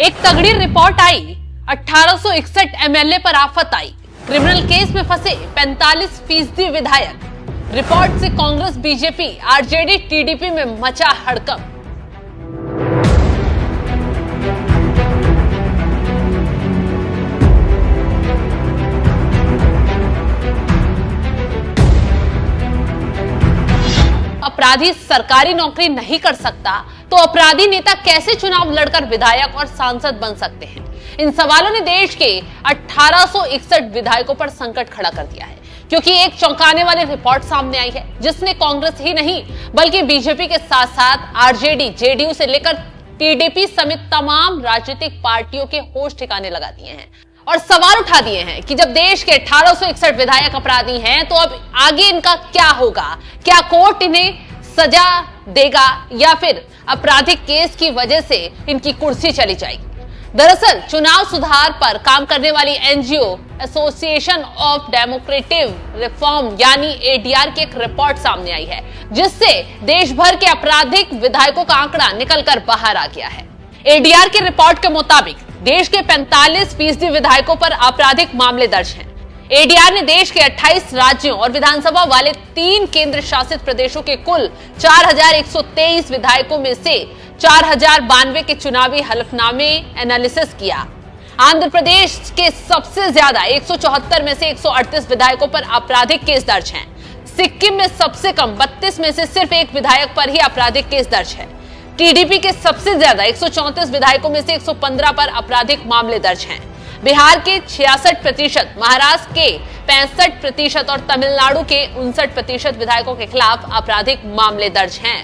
एक तगड़ी रिपोर्ट आई, 1861 एमएलए पर आफत आई। क्रिमिनल केस में फंसे 45% विधायक। रिपोर्ट से कांग्रेस, बीजेपी, आरजेडी, टीडीपी में मचा हड़कंप। अपराधी सरकारी नौकरी नहीं कर सकता तो अपराधी नेता कैसे चुनाव लड़कर विधायक और सांसद बन सकते हैं? इन सवालों ने देश के 1861 विधायकों पर संकट खड़ा कर दिया है, क्योंकि एक चौंकाने वाली रिपोर्ट सामने आई है जिसने कांग्रेस ही नहीं बल्कि बीजेपी के साथ साथ आरजेडी, जेडीयू से लेकर टीडीपी समेत तमाम राजनीतिक पार्टियों के होश ठिकाने लगा दिए हैं और सवाल उठा दिए हैं कि जब देश के 1861 विधायक अपराधी हैं तो अब आगे इनका क्या होगा? क्या कोर्ट इन्हें सजा देगा या फिर आपराधिक केस की वजह से इनकी कुर्सी चली जाएगी? दरअसल चुनाव सुधार पर काम करने वाली NGO association of democratic reform यानी एडीआर की एक रिपोर्ट सामने आई है, जिससे देश भर के आपराधिक विधायकों का आंकड़ा निकलकर बाहर आ गया है। एडीआर की रिपोर्ट के मुताबिक देश के 45% विधायकों पर आपराधिक मामले दर्ज हैं। एडीआर ने देश के 28 राज्यों और विधानसभा वाले 3 केंद्र शासित प्रदेशों के कुल 4123 विधायकों में से 4092 के चुनावी हलफनामे एनालिसिस किया। आंध्र प्रदेश के सबसे ज्यादा 174 में से 138 विधायकों पर आपराधिक केस दर्ज हैं। सिक्किम में सबसे कम 32 में से सिर्फ एक विधायक पर ही आपराधिक केस दर्ज है। टीडीपी के सबसे ज्यादा 134 विधायकों में से 115 पर आपराधिक मामले दर्ज हैं। बिहार के 66%, महाराष्ट्र के 65% और तमिलनाडु के 59% विधायकों के खिलाफ आपराधिक मामले दर्ज हैं।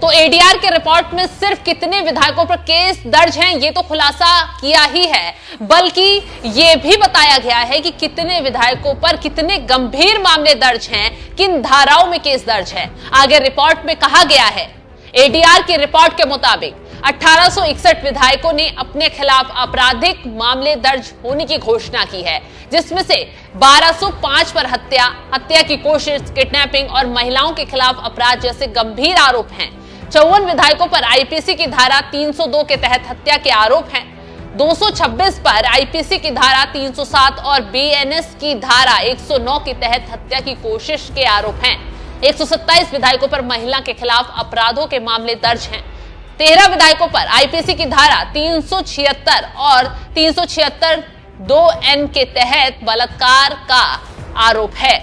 तो एडीआर के रिपोर्ट में सिर्फ कितने विधायकों पर केस दर्ज हैं ये तो खुलासा किया ही है, बल्कि ये भी बताया गया है कि कितने विधायकों पर कितने गंभीर मामले दर्ज हैं, किन धाराओं में केस दर्ज है। आगे रिपोर्ट में कहा गया है, एडीआर की रिपोर्ट के मुताबिक 1861 विधायकों ने अपने खिलाफ आपराधिक मामले दर्ज होने की घोषणा की है, जिसमें से 1205 पर हत्या की कोशिश, किडनैपिंग और महिलाओं के खिलाफ अपराध जैसे गंभीर आरोप हैं। 54 विधायकों पर आईपीसी की धारा 302 के तहत हत्या के आरोप हैं। 226 पर आईपीसी की धारा 307 और बीएनएस की धारा 109 के तहत हत्या की कोशिश के आरोप हैं। 127 विधायकों पर महिला के खिलाफ अपराधों के मामले दर्ज हैं। 13 विधायकों पर आईपीसी की धारा 376 और 376 2N के तहत बलात्कार का आरोप है।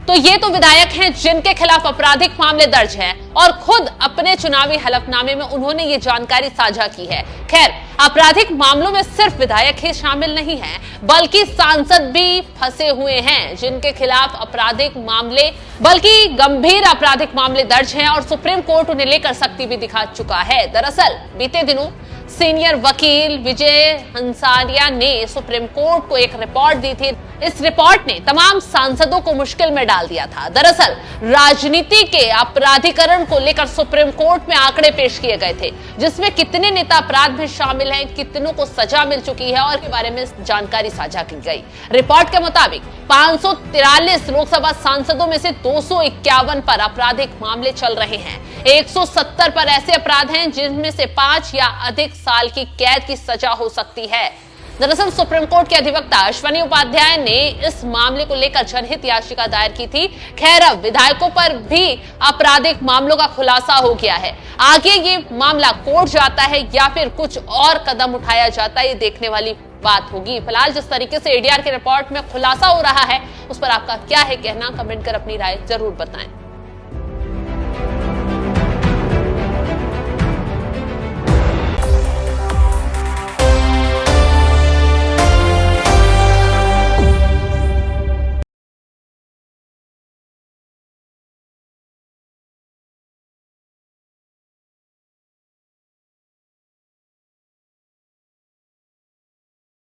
तो ये तो विधायक हैं जिनके खिलाफ आपराधिक मामले दर्ज हैं और खुद अपने चुनावी हलफनामे में उन्होंने ये जानकारी साझा की है। खैर, आपराधिक मामलों में सिर्फ विधायक ही शामिल नहीं हैं, बल्कि सांसद भी फंसे हुए हैं जिनके खिलाफ आपराधिक मामले बल्कि गंभीर आपराधिक मामले दर्ज हैं और सुप्रीम कोर्ट उन्हें लेकर सख्ती भी दिखा चुका है। दरअसल बीते दिनों सीनियर वकील विजय हंसारिया ने सुप्रीम कोर्ट को एक रिपोर्ट दी थी। इस रिपोर्ट ने तमाम सांसदों को मुश्किल में डाल दिया था। दरअसल राजनीति के अपराधीकरण को लेकर सुप्रीम कोर्ट में आंकड़े पेश किए गए थे, जिसमें कितने नेता अपराध में शामिल हैं, कितनों को सजा मिल चुकी है और के बारे में जानकारी साझा की गई। रिपोर्ट के मुताबिक 543 लोकसभा सांसदों में से 251 पर आपराधिक मामले चल रहे हैं। 170 पर ऐसे अपराध हैं जिनमें से 5 या अधिक साल की कैद की सजा हो सकती है। दरअसल सुप्रीम कोर्ट के अधिवक्ता अश्वनी उपाध्याय ने इस मामले को लेकर जनहित याचिका दायर की थी। खैर, अब विधायकों पर भी आपराधिक मामलों का खुलासा हो गया है। आगे ये मामला कोर्ट जाता है या फिर कुछ और कदम उठाया जाता है, ये देखने वाली बात होगी। फिलहाल जिस तरीके से एडीआर की रिपोर्ट में खुलासा हो रहा है, उस पर आपका क्या है कहना? कमेंट कर अपनी राय जरूर बताएं।